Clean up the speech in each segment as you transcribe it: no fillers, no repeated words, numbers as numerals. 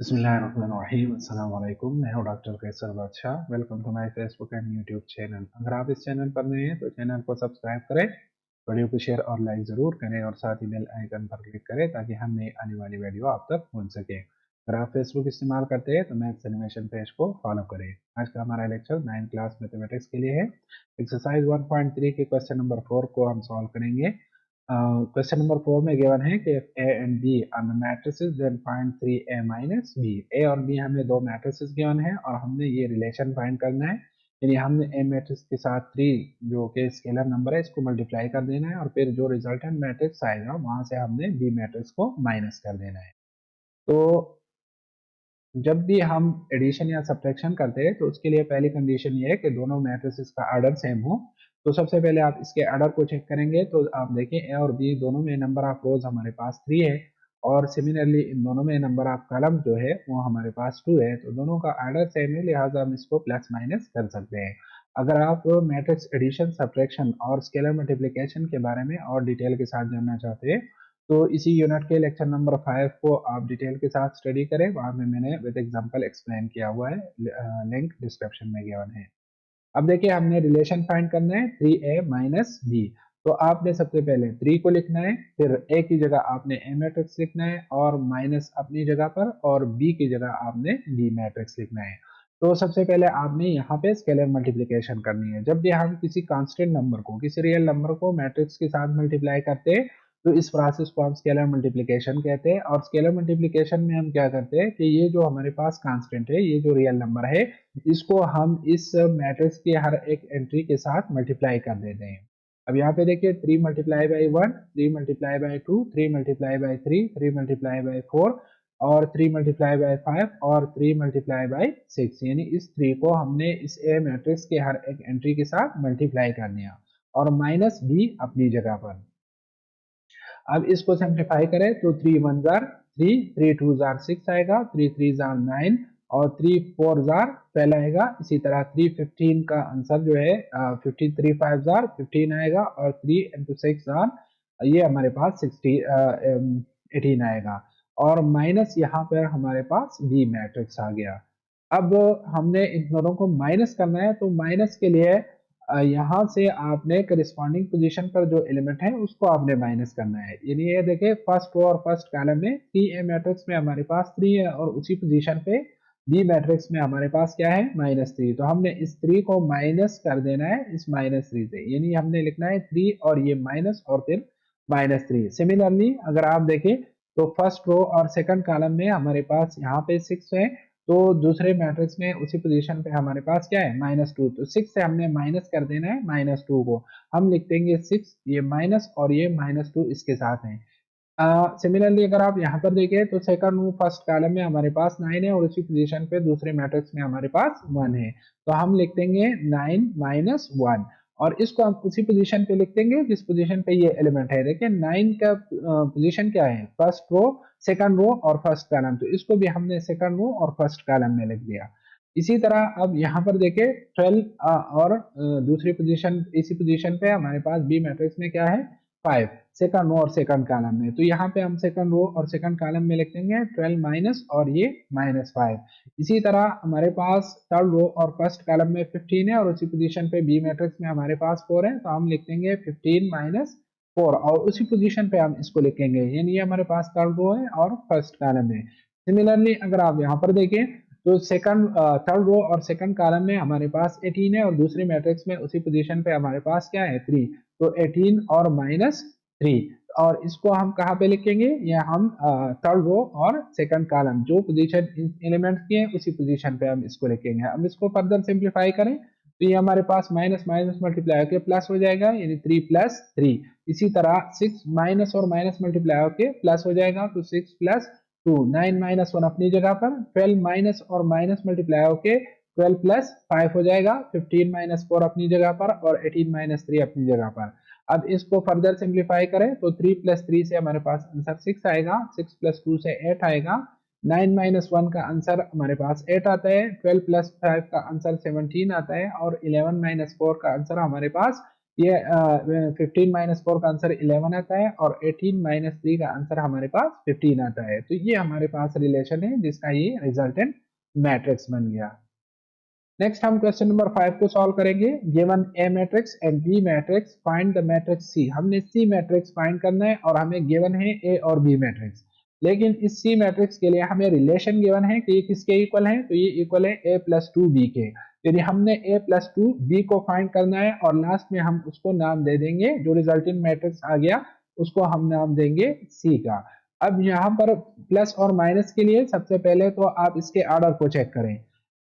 बिस्मिल्लाहिर्रहमानिर्रहीम। अस्सलाम वालेकुम। मैं हूं doctor Qaiser Badshah. Welcome to my Facebook and YouTube channel. अगर आप इस चैनल पर नए हैं तो चैनल को सब्सक्राइब करें, वीडियो को शेयर और लाइक ज़रूर करें और साथ ही बेल आइकन पर क्लिक करें ताकि हम नई आने वाली वीडियो आप तक पहुंच सके। अगर आप फेसबुक इस्तेमाल करते हैं तो मैथ्स एनिमेशन पेज को फॉलो करें। आज का हमारा लेक्चर 9th क्लास मैथमेटिक्स के लिए है। एक्सरसाइज 1.3 के क्वेश्चन नंबर 4 को हम सॉल्व करेंगे। क्वेश्चन नंबर 4 में गिवन है कि if A and B are matrices then find 3A minus B। A और B हमें दो मैट्रिसेस गिवन है और हमने ये रिलेशन फाइंड करना है। यानी हमने A मैट्रिक्स के साथ 3 जो कि स्केलर नंबर है इसको मल्टीप्लाई कर देना है और फिर जो रिजल्टेंट मैट्रिक्स आएगा वहां से हमने B मैट्रिक्स को माइनस कर देना है। तो जब भी हम एडिशन या सब्ट्रैक्शन करते हैं तो उसके लिए पहली कंडीशन ये है कि दोनों मैट्रिसेस का ऑर्डर सेम हो। तो सबसे पहले आप इसके ऑर्डर को चेक करेंगे तो आप देखें ए और बी दोनों में नंबर ऑफ रोज हमारे पास 3 है और सिमिलरली इन दोनों में नंबर ऑफ कॉलम जो है वो हमारे पास 2 है। तो दोनों का ऑर्डर सेम है, लिहाजा हम इसको प्लस माइनस कर सकते हैं। अगर आप मैट्रिक्स एडिशन सब्ट्रैक्शन और स्केलर मल्टीप्लिकेशन के बारे में और डिटेल के साथ जानना चाहते हैं तो इसी यूनिट के लेक्चर नंबर 5 को आप डिटेल के साथ स्टडी करें, वहां में मैंने विद एग्जांपल एक्सप्लेन किया हुआ है। लिंक डिस्क्रिप्शन में गिवन है। अब देखिए हमने रिलेशन फाइंड करना है 3A माइनस बी। तो आपने सबसे पहले 3 को लिखना है, फिर A की जगह आपने A मैट्रिक्स लिखना है और माइनस अपनी जगह पर और B की जगह आपने B मैट्रिक्स लिखना है। तो सबसे पहले आपने यहाँ पे स्केलर मल्टीप्लिकेशन करनी है। जब भी हम किसी कांस्टेंट नंबर को किसी रियल नंबर को मैट्रिक्स के साथ मल्टीप्लाई करते हैं तो इस प्रोसेस को हम स्केलर मल्टीप्लिकेशन कहते हैं। और स्केलर मल्टीप्लिकेशन में हम क्या करते हैं कि ये जो हमारे पास कांस्टेंट है, ये जो रियल नंबर है, इसको हम इस मैट्रिक्स की हर एक एंट्री के साथ मल्टीप्लाई कर देते हैं। अब यहाँ पे देखिए 3 multiply by 1, 3 multiply by 2, 3 multiply by 3, 3 multiply by 4 और 3 मल्टीप्लाई बाई 5 और 3 मल्टीप्लाई बाई 6। यानी इस 3 को हमने इस ए मैट्रिक्स के हर एक एंट्री के साथ मल्टीप्लाई कर दिया और माइनस भी अपनी जगह पर। अब इसको सिंप्लीफाई करें तो 3 1 जार 3, 3 2 जार 6 आएगा, 3 3 जार 9 और 3 4 जार 12 आएगा। इसी तरह 3 15 का आंसर जो है 15 3 5 जार 15 आएगा और 3 into 6 जार ये हमारे पास 18 आएगा। और माइनस यहाँ पर हमारे पास बी मैट्रिक्स आ गया। अब हमने इन दोनों को माइनस करना है तो माइनस के लिए यहाँ से आपने करिस्पॉन्डिंग पोजीशन पर जो एलिमेंट है उसको आपने माइनस करना है। यानी ये देखिए फर्स्ट रो और फर्स्ट कॉलम में 3A मैट्रिक्स में हमारे पास 3 है और उसी पोजीशन पे बी मैट्रिक्स में हमारे पास क्या है -3। तो हमने इस 3 को माइनस कर देना है इस -3 से। यानी हमने लिखना है 3 और ये माइनस और फिर -3। सिमिलरली अगर आप देखें तो फर्स्ट रो और सेकंड कॉलम में हमारे पास यहाँ पे 6 है तो दूसरे मैट्रिक्स में उसी पोजीशन पे हमारे पास क्या है -2। तो 6 से हमने माइनस कर देना है -2 को। हम लिख देंगे 6 ये माइनस और ये -2 इसके साथ है। सिमिलरली अगर आप यहाँ पर देखें तो सेकंड रो फर्स्ट कॉलम में हमारे पास 9 है और उसी पोजीशन पे दूसरे मैट्रिक्स में हमारे पास 1 है। तो हम लिख देंगे 9 माइनस 1 और इसको हम उसी पोजीशन पे लिख देंगे जिस पोजीशन पे ये एलिमेंट है। देखिए 9 का पोजीशन क्या है, फर्स्ट रो सेकंड रो और फर्स्ट कॉलम, तो इसको भी हमने सेकंड रो और फर्स्ट कॉलम में लिख दिया। इसी तरह अब यहाँ पर देखें 12 और दूसरी पोजीशन इसी पोजीशन पे हमारे पास बी मैट्रिक्स में क्या है 5 सेकंड रो और सेकंड कॉलम में। तो यहाँ पे हम सेकंड रो और सेकंड कॉलम में लिख देंगे 12 माइनस और ये -5। इसी तरह हमारे पास थर्ड रो और फर्स्ट कॉलम में 15 है और उसी पोजीशन पे बी मैट्रिक्स में हमारे पास 4 है। तो हम लिख देंगे 15 माइनस 4 और उसी पोजीशन पे हम इसको लिखेंगे। यानी ये हमारे पास थर्ड रो है और फर्स्ट कॉलम है। सिमिलरली अगर आप यहाँ पर देखें तो सेकंड थर्ड रो और सेकंड कॉलम में हमारे पास 18 है और दूसरी मैट्रिक्स में उसी पोजीशन पे हमारे पास क्या है 3। तो 18 और -3 और इसको हम कहाँ पे लिखेंगे, ये हम थर्ड रो और सेकंड कॉलम जो पोजीशन एलिमेंट्स की है उसी पोजीशन पे हम इसको लिखेंगे। अब इसको फर्दर सिंप्लीफाई करें तो ये हमारे पास माइनस माइनस मल्टीप्लाई होकर प्लस हो जाएगा, यानी 3 + 3। इसी तरह 6 माइनस और माइनस मल्टीप्लाई होकर प्लस हो जाएगा तो 6 + 2, 9 माइनस 1 अपनी जगह पर, 12 माइनस और माइनस मल्टीप्लाई होके 12 + 5 हो जाएगा, 15 माइनस 4 अपनी जगह पर और 18 माइनस 3 अपनी जगह पर। अब इसको फर्दर सिंप्लीफाई करें तो 3 + 3 से हमारे पास आंसर 6 आएगा, 6 + 2 से 8 आएगा, 9 माइनस 1 का आंसर हमारे पास 8 आता है, 12 + 5 का आंसर 17 आता है और 11 माइनस 4 का आंसर हमारे पास ये 15 माइनस 4 का आंसर 11 आता है और 18 माइनस 3 का आंसर हमारे पास 15 आता है। तो ये हमारे पास रिलेशन है जिसका ये रिजल्टेंट मैट्रिक्स बन गया। नेक्स्ट हम क्वेश्चन नंबर 5 को सॉल्व करेंगे। Given A matrix and B matrix, find the matrix C. हमने सी मैट्रिक्स फाइंड करना है और हमें गिवन है ए और बी मैट्रिक्स। लेकिन इस सी मैट्रिक्स के लिए हमें रिलेशन गिवन है कि ये किसके इक्वल है, तो ये इक्वल है ए प्लस टू बी के। यदि हमने ए प्लस टू बी को फाइंड करना है और लास्ट में हम उसको नाम दे देंगे, जो रिजल्टिंग मैट्रिक्स आ गया उसको हम नाम देंगे सी का। अब यहाँ पर प्लस और माइनस के लिए सबसे पहले तो आप इसके आर्डर को चेक करें।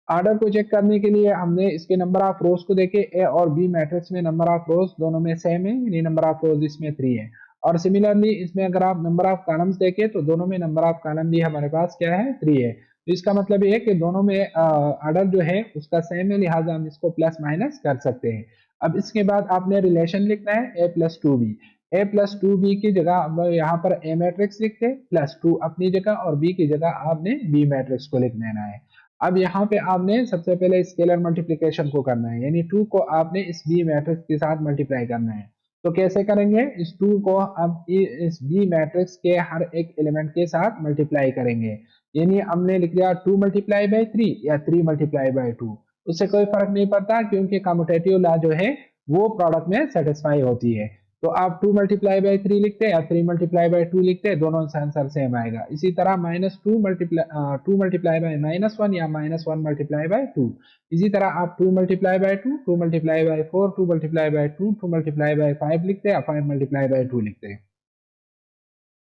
आर्डर को चेक करने के लिए हमने इसके नंबर ऑफ रोज को देखे। ए और बी मैट्रिक्स में नंबर ऑफ रोज दोनों में सेम है, यानी नंबर ऑफ रोज इसमें 3 है। और सिमिलरली इसमें अगर आप नंबर ऑफ कॉलम्स देखें तो दोनों में नंबर ऑफ कॉलम भी हमारे पास क्या है, 3 है। तो इसका मतलब ये है कि दोनों में आर्डर जो है उसका सेम है, लिहाजा हम इसको प्लस माइनस कर सकते हैं। अब इसके बाद आपने रिलेशन लिखना है ए plus to be. A plus to be की जगह अब यहाँ पर ए मैट्रिक्स लिखते हैं, प्लस टू अपनी जगह और बी की जगह आपने बी मैट्रिक्स को लिख देना है। अब यहाँ पे आपने सबसे पहले स्केलर मल्टीप्लिकेशन को करना है, यानी 2 को आपने इस बी मैट्रिक्स के साथ मल्टीप्लाई करना है। तो कैसे करेंगे, इस 2 को अब इस बी मैट्रिक्स के हर एक एलिमेंट के साथ मल्टीप्लाई करेंगे। यानी हमने लिख दिया 2 मल्टीप्लाई बाई 3 या 3 मल्टीप्लाई बाई 2, उससे कोई फर्क नहीं पड़ता क्योंकि कम्यूटेटिव लॉ जो है वो प्रोडक्ट में सेटिस्फाई होती है। तो आप 2 मल्टीप्लाई बाई 3 लिखते हैं या 3 मल्टीप्लाई बाई 2 लिखते हैं, दोनों से आंसर सेम आएगा। इसी तरह minus two multiply by minus one या minus one multiply by two. इसी तरह आप 2 multiply by 2, 2 multiply by 4, 2 multiply by 2, 2 multiply by 5 लिखते हैं या 5 मल्टीप्लाई बाई 2 लिखते हैं।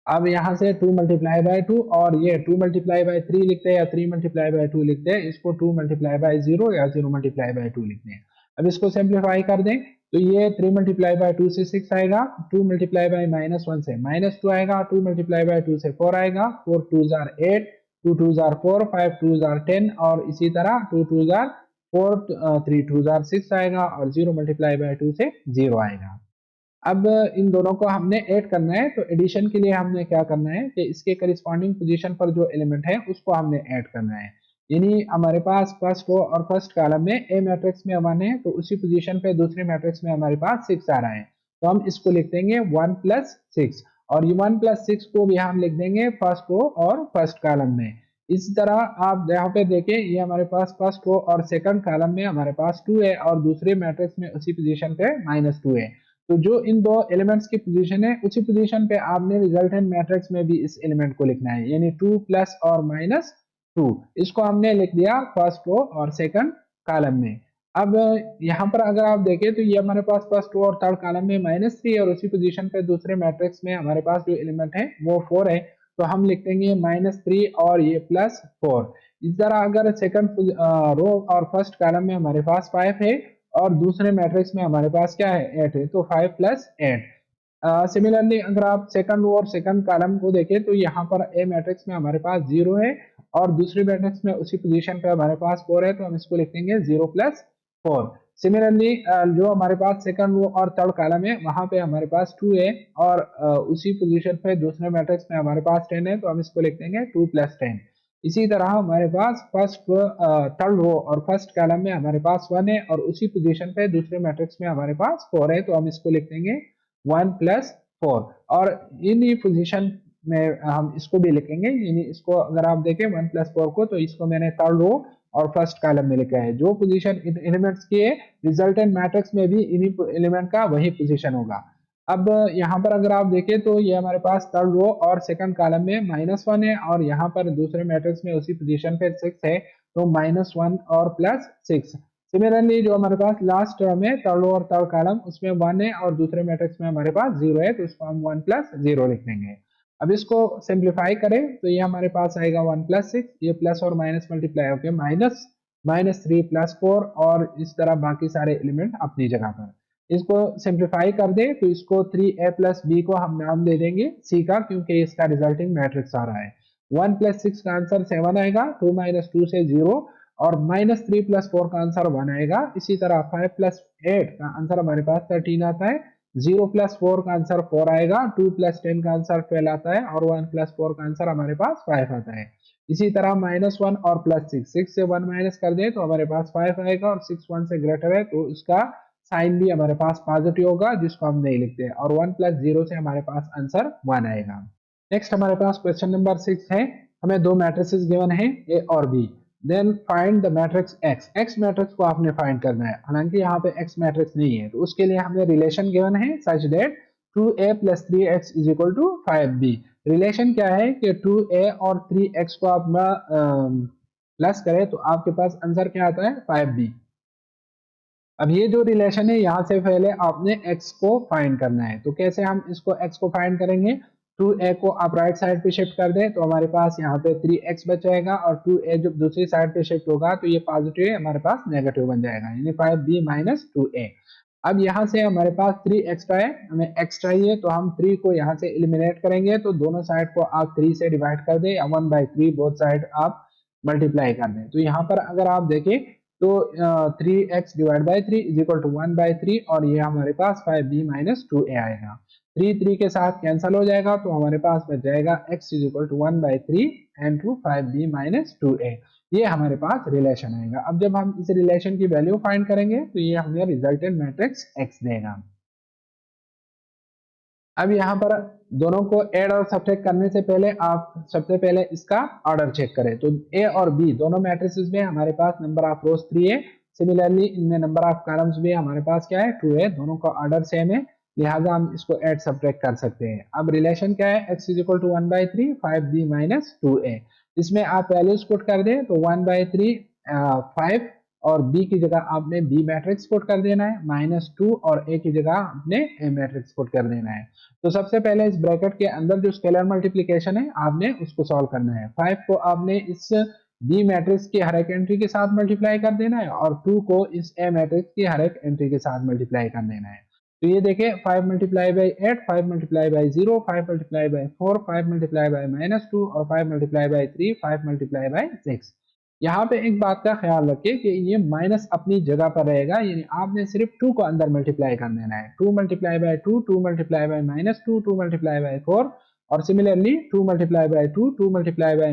अब यहाँ से 2 मल्टीप्लाई बाई 2 और ये 2 मल्टीप्लाई बाई 3 लिखते हैं या 3 मल्टीप्लाई बाई 2 लिखते हैं, इसको 2 मल्टीप्लाई बाई 0 या 0 मल्टीप्लाई बाई 2 लिखते हैं। अब इसको सिंप्लीफाई कर दें तो ये 3 मल्टीप्लाई बाई 2 से 6 आएगा, 2 मल्टीप्लाई बाई माइनस 1 से माइनस 2 आएगा, 2 मल्टीप्लाई बाई 2 से 4 आएगा, 4 2 जार 8, 2 2 जार 4, 5 2 जार 10 और इसी तरह 2 2 जार 4, 3 2 जार 6 आएगा और 0 मल्टीप्लाई बाई 2 से 0 आएगा। अब इन दोनों को हमने ऐड करना है, तो एडिशन के लिए हमने क्या करना है कि इसके करिस्पॉन्डिंग पोजीशन पर जो एलिमेंट है उसको हमने ऐड करना है। यानी हमारे पास फर्स्ट रो और फर्स्ट कॉलम में ए मैट्रिक्स में 1 है, तो उसी पोजीशन पे दूसरे मैट्रिक्स में हमारे पास 6 आ रहा है, तो हम इसको लिख देंगे 1 प्लस 6 और ये 1 प्लस 6 को भी हम लिख देंगे फर्स्ट रो और फर्स्ट कॉलम में। इसी तरह आप यहाँ पे देखें, ये हमारे पास फर्स्ट रो और सेकंड कॉलम में हमारे पास 2 है और दूसरे मैट्रिक्स में उसी पोजीशन पे -2 है। तो जो इन दो एलिमेंट्स की पोजीशन है उसी पोजीशन पे आपने रिजल्टेंट मैट्रिक्स में भी इस एलिमेंट को लिखना है, यानी 2 प्लस और माइनस 2। इसको हमने लिख दिया फर्स्ट रो और सेकंड कॉलम में। अब यहाँ पर अगर आप देखें तो ये हमारे पास फर्स्ट रो और थर्ड कॉलम में -3 और उसी पोजीशन पे दूसरे मैट्रिक्स में हमारे पास जो एलिमेंट है वो 4 है, तो हम लिख देंगे -3 और ये +4। इस तरह अगर सेकंड रो और फर्स्ट कॉलम में हमारे पास 5 है और दूसरे मैट्रिक्स में हमारे पास क्या है, 8 है, तो 5 प्लस 8। सिमिलरली अगर आप सेकंड रो और सेकंड कॉलम को देखें तो यहाँ पर ए मैट्रिक्स में हमारे पास 0 है और दूसरी मैट्रिक्स में उसी पोजीशन पे हमारे पास 4 है, तो हम इसको लिख देंगे 0 प्लस 4। सिमिलरली जो हमारे पास सेकंड रो और थर्ड कॉलम है वहां पे हमारे पास 2 है और उसी पोजीशन पे दूसरे मैट्रिक्स में हमारे पास 10 है, तो हम इसको लिख देंगे 2 प्लस 10। इसी तरह हमारे पास थर्ड रो और फर्स्ट कॉलम में हमारे पास 1 है और उसी पोजीशन पे दूसरे मैट्रिक्स में हमारे पास 4 है, तो हम इसको लिख देंगे 1 प्लस 4। और इन्हीं पोजीशन में हम इसको भी लिखेंगे, यानी इसको अगर आप देखें 1 प्लस 4 को, तो इसको मैंने थर्ड रो और फर्स्ट कॉलम में लिखा है। जो पोजीशन इन एलिमेंट्स के रिजल्टेंट मैट्रिक्स में भी इन्हीं एलिमेंट का वही पोजीशन होगा। अब यहाँ पर अगर आप देखें तो ये हमारे पास थर्ड रो और सेकंड कॉलम में -1 है और यहाँ पर दूसरे मैट्रिक्स में उसी पोजीशन पे 6 है, तो -1 और +6। सिमिलरली जो हमारे पास लास्ट टर्म है थर्ड रो और थर्ड कॉलम उसमें 1 है और दूसरे मैट्रिक्स में हमारे पास 0 है, तो इसको हम 1 प्लस 0 लिख देंगे। अब इसको सिंप्लीफाई करें तो ये हमारे पास आएगा 1 प्लस 6, ये प्लस और माइनस मल्टीप्लाई होकर -3 प्लस 4 और इस तरह बाकी सारे एलिमेंट अपनी जगह पर। इसको सिंप्लीफाई कर दे तो इसको 3a प्लस बी को हम नाम दे देंगे सी का, क्योंकि इसका रिजल्टिंग मैट्रिक्स आ रहा है। 1 प्लस 6 का आंसर 7 आएगा, 2 माइनस 2 से 0 और -3 प्लस 4 का आंसर 1 आएगा। इसी तरह 5 प्लस 8 का आंसर हमारे पास 13 आता है, 0 प्लस 4 का आंसर 4 आएगा, 2 प्लस 10 का आंसर 12 आता है और 1 प्लस 4 का आंसर हमारे पास 5 आता है। इसी तरह -1 और +6, 6 से 1 माइनस कर दे तो हमारे पास 5 आएगा और 6 1 से ग्रेटर है तो इसका साइन भी हमारे पास पॉजिटिव होगा जिसको हम नहीं लिखते हैं, और 1 + 0 से हमारे पास आंसर 1 आएगा। नेक्स्ट हमारे पास क्वेश्चन नंबर 6 है। हमें दो मैट्रिसेस गिवन है ए और B, then find the matrix X. X matrix को आपने फाइंड करना है, हालांकि यहाँ पे एक्स मैट्रिक्स नहीं है, तो उसके लिए हमें रिलेशन गिवन है such that 2a + 3x = 5b। Relation क्या है कि 2a और 3x को आप प्लस करें तो आपके पास आंसर क्या आता है 5b। अब ये जो रिलेशन है यहाँ से पहले आपने x को फाइंड करना है, तो कैसे हम इसको x को फाइंड करेंगे। 2a को आप राइट साइड पे शिफ्ट कर दें तो हमारे पास यहाँ पे 3x बच जाएगा, और 2a जब दूसरी साइड पे शिफ्ट होगा तो ये पॉजिटिव है, हमारे पास नेगेटिव बन जाएगा, यानी 5b - 2a। अब यहाँ से हमारे पास 3 एक्स्ट्रा है, हमें x चाहिए, तो हम 3 को यहाँ से एलिमिनेट करेंगे, तो दोनों साइड को आप 3 से डिवाइड कर दें या 1/3 बोथ साइड आप मल्टीप्लाई कर दें। तो यहाँ पर अगर आप देखें तो 3x / 3 = 1/3, और ये हमारे पास 5b - 2a आएगा। 3 के साथ कैंसिल हो जाएगा, तो हमारे पास बच जाएगा x = 1/3 × 5b - 2a। ये हमारे पास रिलेशन आएगा। अब जब हम इस रिलेशन की वैल्यू फाइंड करेंगे तो ये हमें रिजल्टेंट मैट्रिक्स x देगा। अब यहाँ पर दोनों को ऐड और सब्ट्रैक्ट करने से पहले आप सबसे पहले इसका ऑर्डर चेक करें, तो ए और बी दोनों मैट्रिसेस में हमारे पास नंबर ऑफ रोज 3 है, सिमिलरली इनमें नंबर ऑफ कॉलम्स भी हमारे पास क्या है 2 है, दोनों का ऑर्डर सेम है, लिहाजा हम इसको ऐड सब्ट्रैक्ट कर सकते हैं। अब रिलेशन क्या है, x = 1/3 5b - 2a। इसमें आप वैल्यूज पुट कर दें तो 1/3 5, और b की जगह आपने b मैट्रिक्स पुट कर देना है, -2, और a की जगह आपने a मैट्रिक्स पुट कर देना है। तो सबसे पहले इस ब्रैकेट के अंदर जो स्केलर मल्टीप्लिकेशन है आपने उसको सॉल्व करना है। 5 को आपने इस बी मैट्रिक्स की हर एक एंट्री के साथ मल्टीप्लाई कर देना है, और 2 को इस ए मैट्रिक्स की हर एक एंट्री के साथ मल्टीप्लाई कर देना है। तो ये देखिए 5 × 8, 5 × 0, 5 × 4, 5 × -2, और 5 × 3, 5 × 6। यहाँ पे एक बात का ख्याल रखिए कि ये माइनस अपनी जगह पर रहेगा, यानी आपने सिर्फ 2 को अंदर मल्टीप्लाई कर देना है। 2 × 2, 2 × -2, 2 × 4, और सिमिलरली 2 × 2, 2 ×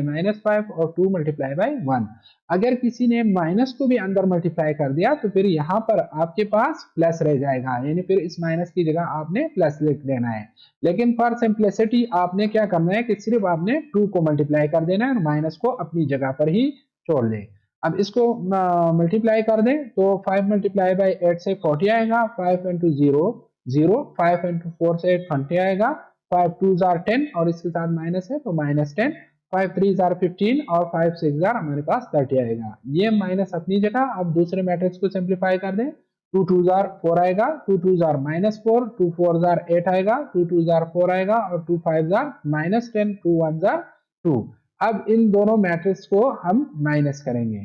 -5, और 2 × 1। अगर किसी ने माइनस को भी अंदर मल्टीप्लाई कर दिया तो फिर यहाँ पर आपके पास प्लस रह जाएगा, यानी फिर इस माइनस की जगह आपने प्लस लिख देना है। लेकिन फॉर सिंप्लिसिटी आपने क्या करना है कि सिर्फ आपने 2 को मल्टीप्लाई कर देना है और माइनस को अपनी जगह पर ही छोड़ दें। अब इसको मल्टीप्लाई कर दें तो 5 × 8 से 40 आएगा, 5 × 0 0, 5 × 4 से 20 आएगा, 5 2 10, और इसके साथ माइनस है तो -10, 5 3 15, और 5 6 हमारे पास 30 आएगा। ये माइनस अपनी जगह। अब दूसरे मैट्रिक्स को सिंप्लीफाई कर दें, 2 2 4 आएगा, 2 2 -4, 2 4 8 आएगा, 2 2 4 आएगा, और 2 5 -10, 2 1 2। अब इन दोनों मैट्रिक्स को हम माइनस करेंगे।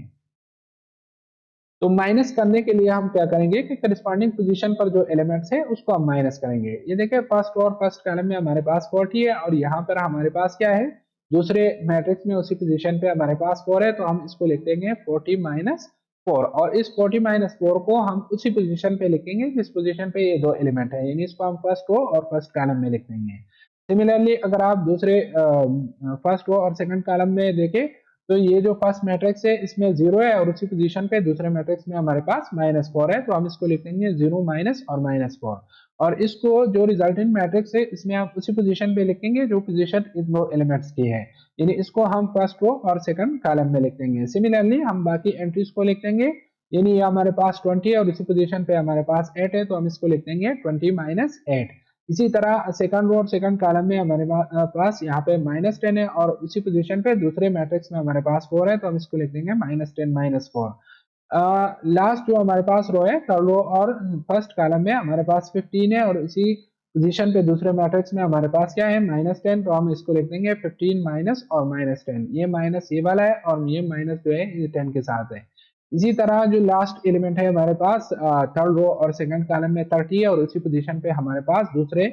तो माइनस करने के लिए हम क्या करेंगे कि करस्पॉन्डिंग पोजीशन पर जो एलिमेंट्स है उसको हम माइनस करेंगे। ये देखिए फर्स्ट और फर्स्ट कॉलम में हमारे पास 40 है, और यहाँ पर हमारे पास क्या है, दूसरे मैट्रिक्स में उसी पोजीशन पे हमारे पास 4 है, तो हम इसको लिख देंगे 40 - 4, और इस 40 - 4 को हम उसी पोजीशन पे लिखेंगे जिस पोजीशन पे ये दो एलिमेंट है, यानी इसको हम फर्स्ट रो और फर्स्ट कॉलम में लिख देंगे। सिमिलरली अगर आप दूसरे फर्स्ट रो और सेकंड कॉलम में देखें तो ये जो फर्स्ट मैट्रिक्स है इसमें 0 है, और उसी पोजीशन पे दूसरे मैट्रिक्स में हमारे पास -4 है, तो हम इसको लिख देंगे 0 - और -4, और इसको जो रिजल्टेंट मैट्रिक्स है इसमें आप उसी पोजीशन पे लिखेंगे जो पोजीशन इन दो एलिमेंट्स की है, यानी इसको हम फर्स्ट रो और सेकंड कॉलम में लिख देंगे। सिमिलरली हम बाकी एंट्रीज को लिख देंगे, यानी ये हमारे पास 20 है और इसी पोजीशन पे हमारे पास 8 है, तो हम इसको लिख देंगे 20 - 8। इसी तरह सेकंड रो और सेकंड कॉलम में हमारे पास यहाँ पे -10 है, और उसी पोजीशन पे दूसरे मैट्रिक्स में हमारे पास 4 है, तो हम इसको लिख देंगे -10 - 4। लास्ट जो हमारे पास रो है थर्ड रो और फर्स्ट कॉलम में हमारे पास 15 है, और इसी पोजीशन पे दूसरे मैट्रिक्स में हमारे पास क्या है -10, तो हम इसको लिख देंगे 15 - और -10। ये माइनस ये वाला है, और ये माइनस जो है ये 10 के साथ है। इसी तरह जो लास्ट एलिमेंट है हमारे पास थर्ड रो और सेकंड कॉलम में 30 है, और उसी पोजीशन पे हमारे पास दूसरे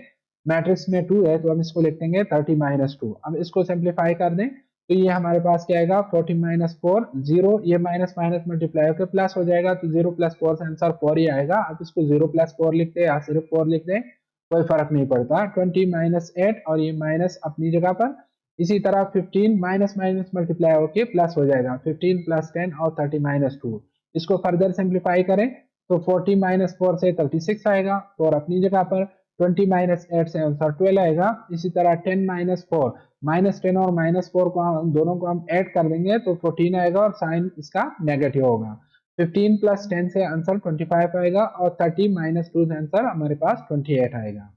मैट्रिक्स में 2 है, तो हम इसको लिख देंगे 30 - 2। अब इसको सिंप्लीफाई कर दें तो ये हमारे पास क्या आएगा 40 - 4 0, ये माइनस माइनस मल्टीप्लाई होकर प्लस हो जाएगा, तो 0 + 4 से आंसर 4 ही आएगा। अब इसको 0 + 4 लिखते हैं या सिर्फ 4 लिख दें कोई फर्क नहीं पड़ता। 20 - 8, और ये माइनस अपनी जगह पर। इसी तरह 15 माइनस माइनस मल्टीप्लाई होके प्लस हो जाएगा, 15 + 10 और 30 - 2। इसको फर्दर सिंप्लीफाई करें तो 40 माइनस 4 से 36 आएगा, 4 अपनी जगह पर, 20 माइनस 8 से आंसर 12 आएगा। इसी तरह 10 माइनस 4, माइनस 10 और माइनस 4 को दोनों को हम ऐड कर देंगे तो 14 आएगा और साइन इसका नेगेटिव होगा। 15 प्लस 10 से आंसर 25 आएगा और 30 माइनस 2 से आंसर हमारे पास 28 आएगा।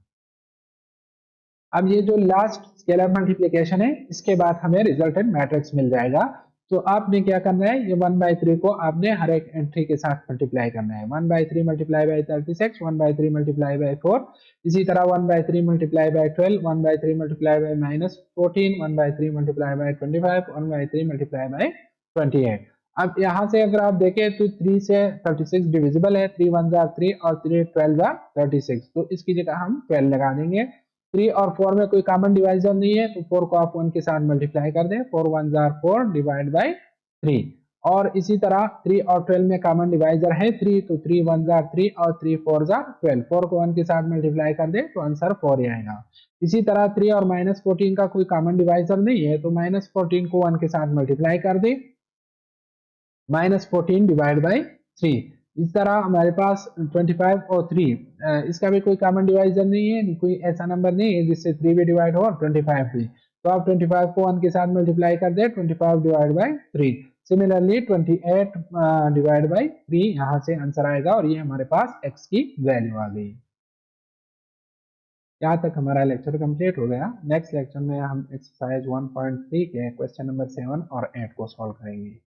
अब ये जो लास्ट स्केलर मल्टीप्लिकेशन है, इसके बाद हमें रिजल्टेंट मैट्रिक्स मिल जाएगा। तो आपने क्या करना है, ये 1/3 को आपने हर एक एंट्री के साथ मल्टीप्लाई करना है। 1/3 मल्टीप्लाई बाई 36, 1/3 मल्टीप्लाई बाई 4, इसी तरह 1/3 multiply by 12, 1/3 multiply by minus 14, 1/3 multiply by 25, 1/3 multiply by 28। अब यहाँ से अगर आप देखें तो 3 से 36 डिविजिबल है, 3 1 जार 3 और 3 12 जार 36, तो इसकी जगह हम 12 लगा देंगे। 3 और 4 में कोई कॉमन डिवाइजर नहीं है, तो 4 को आप 1 के साथ मल्टीप्लाई कर दें, 4 1 जार 4 डिवाइड बाई 3। और इसी तरह 3 और 12 में कॉमन डिवाइजर है 3, तो 3 1 जार 3 और 3 4 जार 12, 4 को 1 के साथ मल्टीप्लाई कर दें तो आंसर 4 ही आएगा। इसी तरह 3 और माइनस 14 का कोई कॉमन डिवाइजर नहीं है, तो माइनस 14 को 1 के साथ मल्टीप्लाई कर दें, माइनस 14 डिवाइड बाई 3। इस तरह हमारे पास 25 और 3, इसका भी कोई कॉमन डिवाइजर नहीं है, कोई ऐसा नंबर नहीं है जिससे 3 भी डिवाइड हो और 25 भी, तो आप 25 को 1 के साथ मल्टीप्लाई कर दे, 25 divide by 3। Similarly 28 divide by 3 यहाँ से आंसर आएगा और ये हमारे पास x की वैल्यू आ गई। यहाँ तक हमारा लेक्चर कंप्लीट हो गया। नेक्स्ट लेक्चर में हम एक्सरसाइज 1.3 के क्वेश्चन नंबर 7 और 8 को सॉल्व करेंगे।